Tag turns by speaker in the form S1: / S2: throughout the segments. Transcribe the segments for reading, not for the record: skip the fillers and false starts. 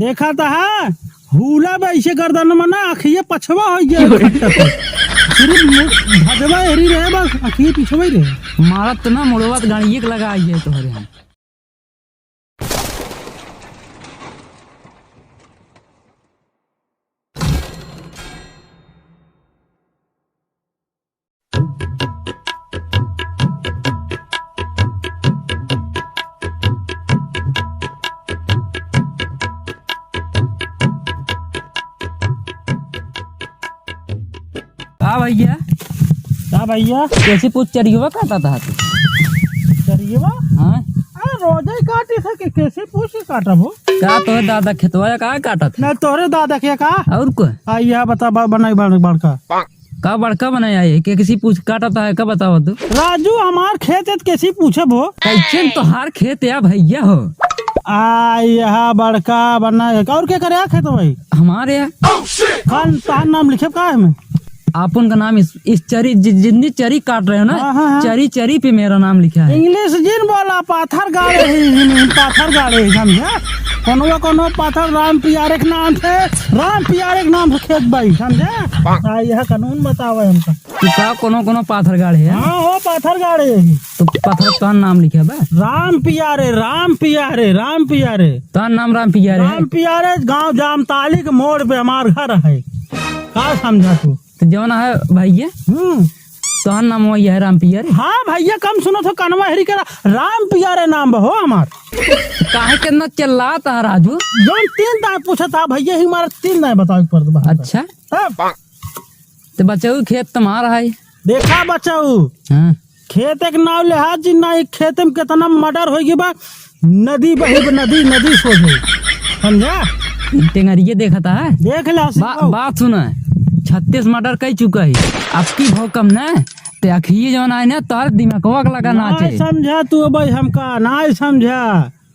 S1: देखा था है हुला बे ऐसे गर्दन में ना आखिए पछवा हो गया सिर्फ भजवा एरी रहे बस आखिए पिछवा ही रहे
S2: मारा तो ना मुड़वा गाड़ी एक लगा आई है तोहरे यहाँ। हाँ भैया
S1: क्या भैया
S2: कैसे पूछ चरिएवा काटा था तू?
S1: चलिए बा
S2: हाँ
S1: रोजे ही काटे थे कि कैसे पूछ के काटा वो
S2: का तोहर दादा खेतवा का काटा था
S1: मैं तोरे दादा के का
S2: और को
S1: आइया बता बनाई बड़का
S2: का बड़का बनाया है कि किसी पूछ काटा था का बताओ तू?
S1: राजू हमार खेत है कैसे पूछे वो
S2: कैसे तोहार खेत या भैया हो
S1: आइया बड़का बना और क्या करे खेत भाई
S2: हमारे यहाँ
S1: खान तान नाम लिखे का है मैं
S2: आपन का नाम इस चरी जितनी चरी काट रहे हो ना
S1: हाँ।
S2: चरी चरी पे मेरा नाम लिखा है।
S1: इंग्लिश जिन बोला पाथर गाड़े पाथर गाड़े समझा कोनो पाथर राम पियारे के नाम थे राम पियारे के नाम से खेत भाई समझा यह कानून बतावे हमका
S2: तू का कोनो पाथर गाड़े है
S1: हाँ हो पाथर गाड़े
S2: तो पाथर का नाम लिखा है
S1: राम पियारे राम पियारे राम पियारे
S2: तो नाम राम पियारे है।
S1: राम पियारे गाँव जामताली के मोड़ पे हमार घर है का समझा तू
S2: तो जवन है भैया तो नाम वही है राम पियारे।
S1: हाँ भैया कम सुनो तो कनवा हरी करा राम पियारे नाम हो हमार
S2: काहे के न चिल्लाता है राजू
S1: जो 3 दाएं पूछा था भैया ही हमारा 3 दाएं बताओ पर
S2: अच्छा तो बचाऊ खेत तुम्हारा है
S1: देखा बचाऊ
S2: हाँ।
S1: खेत एक नाव लिहाज जी ना एक खेत में कितना मर्डर हो गया बा नदी बही नदी सो गई समझा
S2: टेंगरिए देखा था
S1: देख ला
S2: बात सुना 36 मर्डर कर चुका है आपकी भाव कम ना ते अखिए जवन आए ना तार दिमागवा लगा नाचे
S1: समझा तू भाई हमका ना समझा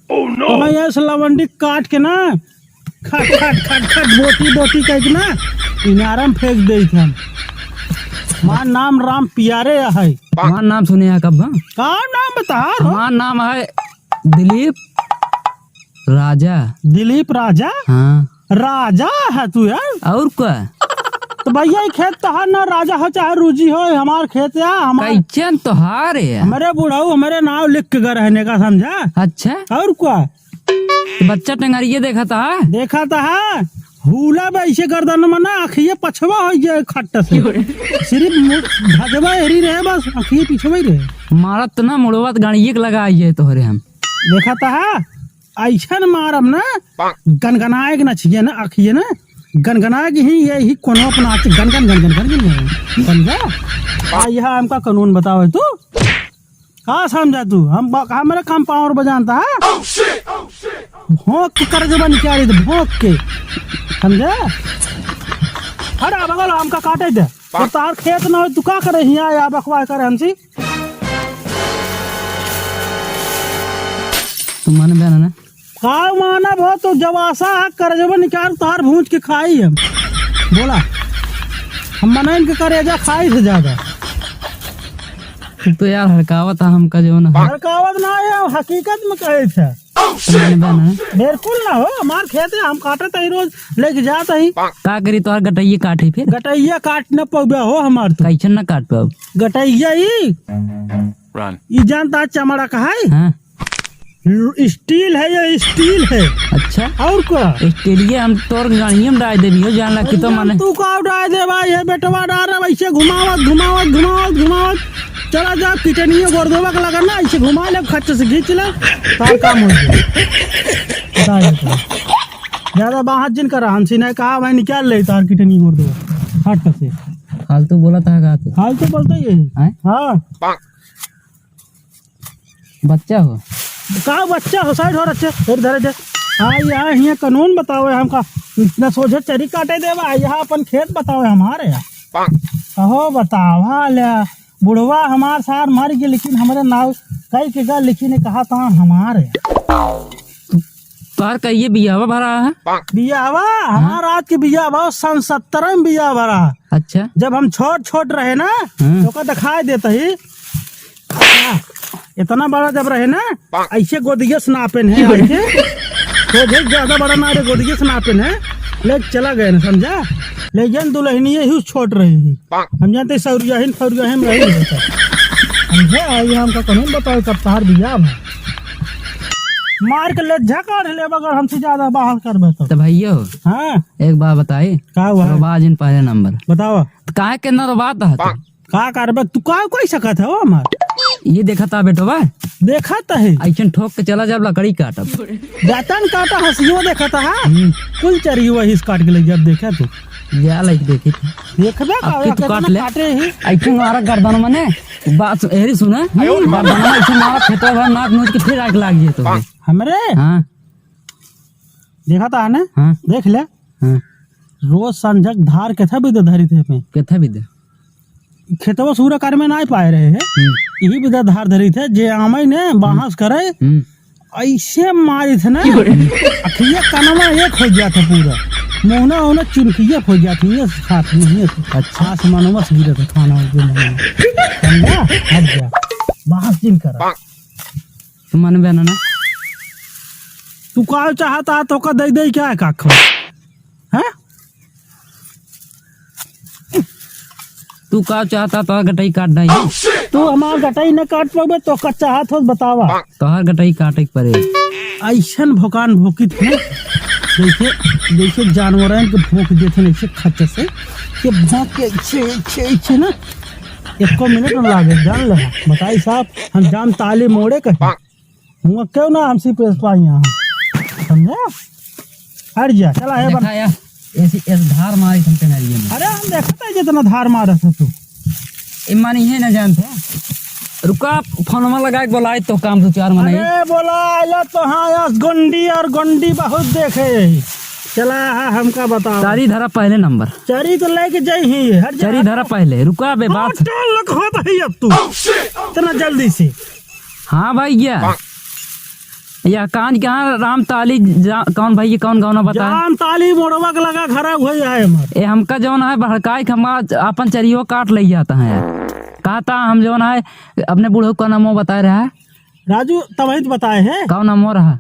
S1: तो मैं ऐसे लवंडी काट के ना खट खट खट खट बोटी कह के ना इनारा में फेंक दे थे हम हमार नाम राम पियारे है
S2: हमारा नाम सुने हैं कब
S1: का नाम बता
S2: हमारा नाम है दिलीप राजा
S1: हाँ राजा है तू यार
S2: और क्या
S1: तो भैया खेत तहार ना राजा हो चाहे रूजी हो हमार खेत या
S2: कैचन तोहार है
S1: हमारे बुढ़ाऊ हमारे नाम लिख के घर रहने का समझा
S2: अच्छा
S1: और क्या
S2: तो बच्चा टेंगरिए देखा था हुला बे ऐसे गर्दन में ना आखिए पछवा हो गया खट्ट से सिर्फ भजवा एरी रहे बस आखिए पिछवा ही रहे मारा तो ना मुड़वा गाड़ी एक लगा आई है तोहरे हम
S1: देखा था ऐसा न मारम ना गनगनाए के ना छिए ना आखिए ना गनगना के ही यही कोनो अपना गन समझा यह हमका कानून बताओ तू का समझा तू हम हमारे कंपाउंड बजानता है भोंक के कर जब निकाली तो भोंक के समझा अरे बगल हमका काटे दे तो तार खेत ना हो तू का करे यहाँ या बकवास करे हमसे
S2: तुम माने बहना ना
S1: का माना बहुत तो जवासा कर जब निकाल तार भूंज के खाई हम बोला हम मना इनके करेजा खाई से ज्यादा
S2: तो यार हड़कावत हमका जो ना
S1: हड़कावत ना है हकीकत में कहे थे बिल्कुल ना हो हमार खेत है हम काटते ही रोज लेके जाते ही
S2: का करी तो गटैया काटे फिर
S1: गटैया काट न पाबे हो हमार तो
S2: कैसे न काट पाओ
S1: गटैया ही जानता चमड़ा का है
S2: हाँ?
S1: स्टील है या स्टील है
S2: अच्छा
S1: और क्या
S2: स्टील हम तोर गाड़ी में डाल देबी हो जान लग तो माने
S1: तू का डाल दे भाई ये बेटवा डाल रहा वैसे घुमावत चला जा किटनिया गोरदोबा का लगा ना ऐसे घुमा ले खच्चे से खींच ले तार काम हो गया ज्यादा बाहर जिन करा हमसे ने कहा भाई निकाल ले तार किटनी गोरदोबा हट से
S2: फालतू बोला था का तू
S1: फालतू बोलते ही हाँ
S2: बच्चा हो
S1: का बच्चा हो साइड हो अच्छे इधर दे हाँ यहाँ कानून बताओ हमका न सोझे चरी काटे देवा यहाँ अपन खेत बताओ हमारे यहाँ कहो बतावा ले बुढ़वा हमार सार मर गए लेकिन हमारे नाव कई के गा लिखी ने कहा था हमारे
S2: तोहर कहिए बियावा भरा है
S1: बियावा हमारा आज के बियावा सन 70 में बिया भरा
S2: अच्छा
S1: जब हम छोट रहे ना तो का दिखाई देता ही इतना बड़ा जब रहे ना ऐसे गोदिया नापेन है तो देख ज्यादा बड़ा मारे गोदिए से नापे न ले चला गए ना समझा। लेकिन दुल्हनी ही छोट रही है, हम जानते सौरिया ही में रही है समझा। ये हमका कानून बताओ कब तार दिया मार के ले झकाड़ ले अगर हमसे ज्यादा बाहर कर
S2: तो भैया
S1: हाँ
S2: एक बात बताई
S1: का हुआ
S2: रोबाज इन पहले नंबर
S1: बताओ
S2: काहे के ना रोबात है
S1: का करबे तू का कोई सकत है हमार
S2: ये देखा था बेटो बा
S1: देखा तो है
S2: ऐसन ठोक के चला जब लकड़ी काटब
S1: जातन काटा हंसियो देखा था कुल चरी वही काट के ले जब देखा तू
S2: जा लाइक देखी थी
S1: देखबे
S2: अब की तू काट ले
S1: काटे ही
S2: ऐसे मारा गर्दन मने बात एरी सुने गर्दन में ऐसे मारा खेतो भर नाक नोच के फिर आग लाग जे तो
S1: हमरे
S2: हां
S1: देखा था ना
S2: हां
S1: देख ले
S2: हां
S1: रोज संजक धार के था विद धरी थे पे
S2: केथा विद
S1: खेतवा सूर्य कार में नहीं पाए रहे हैं यही विदा धार धरी थे जे आमई ने बाहस करे ऐसे मारी थे ना अखिया कानमा एक हो गया था पूरा मोहना होना चुनखिया हो जाती है खाती है अच्छा आसमानवा से गिरा था खाना समझा हट जा बाहस जिन करा
S2: तू मन बना ना
S1: तू का चाहता तो का दे क्या है का खा हैं
S2: तू का चाहता तो गटाई काट दई
S1: तू हमार गटाई न काट पाबे तो का चाहत हो बतावा
S2: तोहर गटाई काटे के पड़े
S1: ऐसन भोकान भोकित है जैसे जैसे जानवरन के भोंक देते ऐसे खच्चे से कि भोंक के इच्छे ना एको मिनट न लागे जान ले बताई साहब हम जाम ताली मोड़े कहे हुआ क्यों ना हमसे पेश पाई यहाँ समझा हट जा चला है
S2: देखा या ऐसी ऐस धार मारी तुम टेंगरिए में
S1: अरे हम देखते हैं जितना धार मारा था तू
S2: ईमान ये न जानते रुका फोनमा लगा के बोलाई तो काम दो चार मने
S1: अरे बोला आला तो हाँ यार गोंडी और गोंडी बहुत देखे चला हमका बताओ
S2: चारी धरा पहले नंबर
S1: चरी तो लेके जाई ही हट जा
S2: चारी धरा पहले रुका बे बात
S1: होता है अब तू इतना जल्दी से
S2: हाँ भाई क्या या कान कहाँ राम ताली कौन भाई कौन गाना बता
S1: जान ताली मोड़वा के लगा खरा हुई है हमार
S2: ए हमका जौन है भड़काई हम अपन चरियो काट ले जाता है कहता हम जौन है अपने बूढ़ो का नामो बताए रहा है
S1: राजू तभी तो बताए है
S2: कौन नामो रहा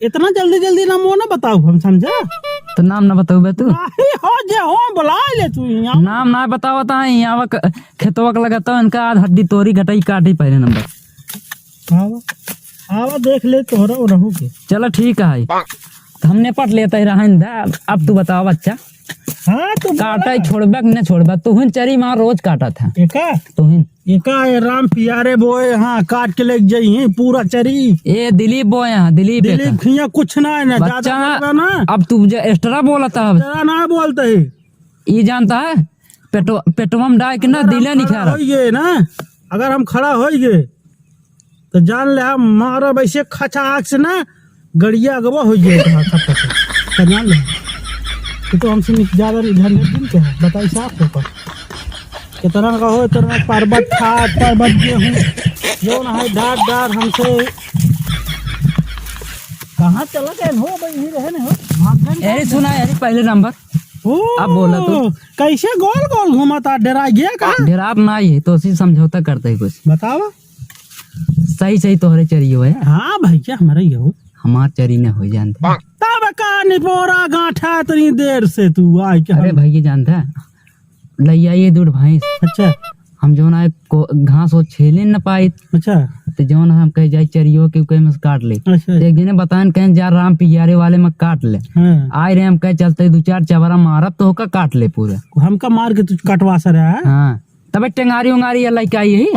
S1: इतना जल्दी जल्दी नाम वो ना बताओ हम समझा
S2: तो नाम ना बताऊ बे तू
S1: हो जा हो बुला ले तू यहाँ
S2: नाम ना बतावता है यहाँ खेतवा का लगाता इनका आध हड्डी तोरी घटाई काटी पहले नंबर
S1: आवा आवा देख ले तोहरा रहू के
S2: चलो ठीक है तो हमने पट लेता रहा अब तू बताओ बच्चा
S1: हाँ तू
S2: काटा छोड़बा कि न छोड़बा तुहिन चरी मार रोज काटा था
S1: एका
S2: तुहिन
S1: एका राम पियारे बोए हाँ काट के लेके जाइए पूरा चरी
S2: ए दिलीप बोए यहाँ दिलीप
S1: दिलीप खिया कुछ ना है ना
S2: बच्चा
S1: ज्यादा ना
S2: अब तू एक्स्ट्रा बोलता है
S1: जरा ना बोलते है
S2: ये जानता है पेटवा में डाल के ना दिले नहीं खा
S1: रहा ना अगर हम खड़ा हो गए तो जान ले हम मारा वैसे खचा आग से ना गड़िया अगवा हो जाए जान ले तो हमसे ज्यादा इधर दिन के है बताइए साफ होकर कितना का हो इतना पर्वत था पर्वत गेहूँ जो ना है डार डार हमसे कहाँ चला गए हो भाई यही रहे ना हो
S2: अरे सुना अरे पहले नंबर अब बोला तो
S1: कैसे गोल गोल घुमा था डरा गया का
S2: डराप ना ही तो उसी समझौता करते है कुछ
S1: बताओ
S2: सही सही तोहरे चरियो है
S1: हाँ भैया हमारे ये हो
S2: हमार चरी ने हो जानते
S1: तब का निपोरा गांठा इतनी देर से तू आई क्या
S2: अरे भैया जानता है लैया ये दूध भैंस
S1: अच्छा
S2: हम जो ना घास हो छेले न पाई
S1: अच्छा
S2: तो जो ना हम कह जाए चरियो के कहीं में काट ले
S1: अच्छा
S2: एक दिन बतान कहीं जा राम पियारे वाले में काट ले
S1: हाँ।
S2: आए रहे हम कह चलते दो चार चबरा मारब तो होकर काट ले पूरा
S1: हमका मार के तू कटवा सा रहा है
S2: हाँ तब टेंगारी उंगारी अल्लाह क्या यही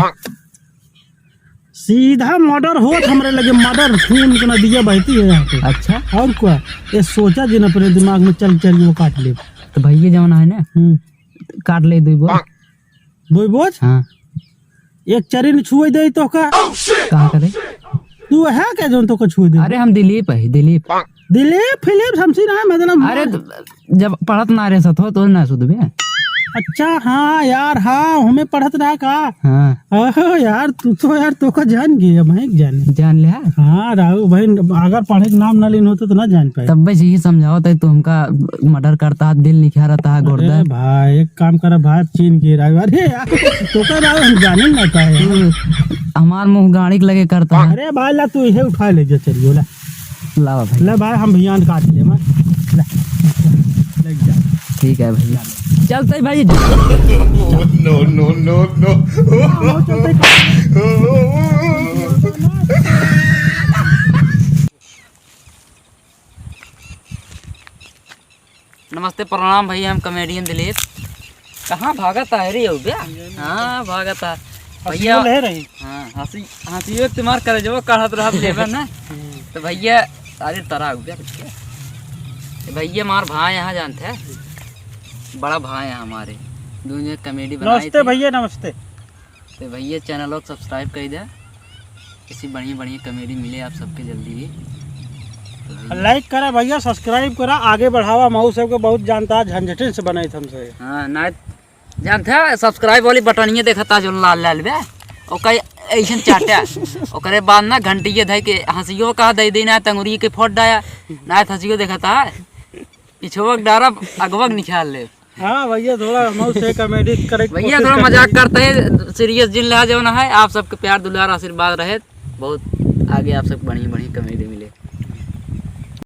S1: सीधा मर्डर हो हमरे लगे मर्डर खून के नदिया बहती है यहाँ पे
S2: अच्छा
S1: और क्या ये सोचा जी ना अपने दिमाग में चल चल वो काट ले
S2: तो भैया जमाना है ना काट ले दो
S1: बोझ
S2: हाँ
S1: एक चरी ने छुए दे तो का
S2: कहाँ करे
S1: तू है क्या जो तो को छुए दे
S2: अरे हम दिलीप है दिलीप
S1: फिलिप हमसी ना मतलब
S2: अरे जब पढ़त ना रहे सतो तो ना सुध बे
S1: अच्छा हाँ यार हाँ हमें पढ़त रहा का
S2: हाँ
S1: यार तू तो यार तो का जान गया मैं
S2: जान लिया
S1: हाँ राहु भाई अगर पढ़े के नाम ना लेन होते तो ना जान पाए
S2: तब बस यही समझाओ तो हमका मर्डर करता है दिल निखा रहता है गोरदा
S1: भाई एक काम करा भाई चीन के राहु अरे यार तो का राहु हम जाने ना पाए
S2: हमार मुँह गाड़ी के लगे करता है
S1: अरे भाई ला तू इसे उठा ले जो चलिए
S2: लावा भाई।
S1: ले भाई हम भैया काट ले मैं ले जा।
S2: ठीक है भैया, चलते भाई।
S3: No, no, no, no.
S4: नमस्ते प्रणाम भैया, हम कॉमेडियन दिलीप। कहाँ भागता है रे भैया? हाँ भागता भैया।
S1: ले रही
S4: हाँ हंसी हंसी तुम्हार करे जो कढ़त रहा लेबे ना। तो भैया सारे तरह हो गया भैया। हमार भाई यहाँ जानते हैं, बड़ा भाई है हमारे, दोनों कॉमेडी बनाई
S1: नमस्ते
S4: थी।
S1: भैया नमस्ते।
S4: तो भैया चैनल को सब्सक्राइब कर दे, इसी बढ़िया बढ़िया कॉमेडी मिले आप सबके जल्दी ही।
S1: लाइक करा भैया, सब्सक्राइब करा, आगे बढ़ावा। मऊ सबको बहुत जानता है, झंझटिन से बनाई हमसे।
S4: हाँ ना जानते हैं, सब्सक्राइब वाली बटनिया देखा था जो लाल लाल बे, ओकर ऐसा चाटा ओकरे बाद ना घंटी के धई के हंसियो कहा दे देना तंगुरी के फोट डाया ना हंसियो देखा था पिछोक डारा अगवक निकाल ले।
S1: हाँ भैया थोड़ा मऊ से कॉमेडी करे
S4: भैया थोड़ा मजाक करते हैं, सीरियस जिन लिहाज जो ना है। आप सबके प्यार दुलार आशीर्वाद रहे, बहुत आगे आप सब बढ़िया बढ़िया कॉमेडी मिले।